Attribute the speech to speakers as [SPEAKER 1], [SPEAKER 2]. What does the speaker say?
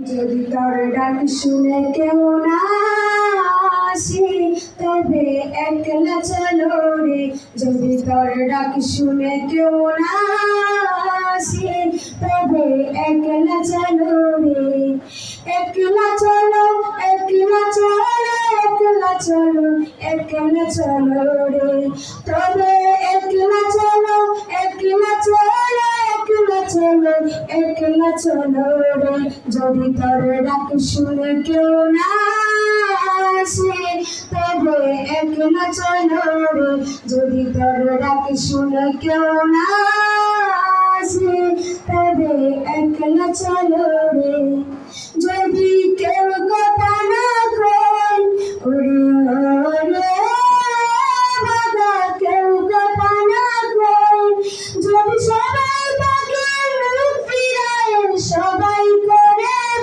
[SPEAKER 1] যদি তোর ডাক শুনে কেউ না আসে তবে একলা চলো রে। যদি তোর ডাক শুনে কেউ না আসে তবে একলা চলো রে। একলা চলো, একলা চলো, একলা চলো, একলা চলো রে। তবে একলা চলো, একলা চলো, একলা চলো, একলা চলো রে। যদি তোর ডাক শুনে কেউ না আসে তবে একলা চলো রে। যদি তোর ডাক শুনে কেউ না আসে তবে একলা চলো রে।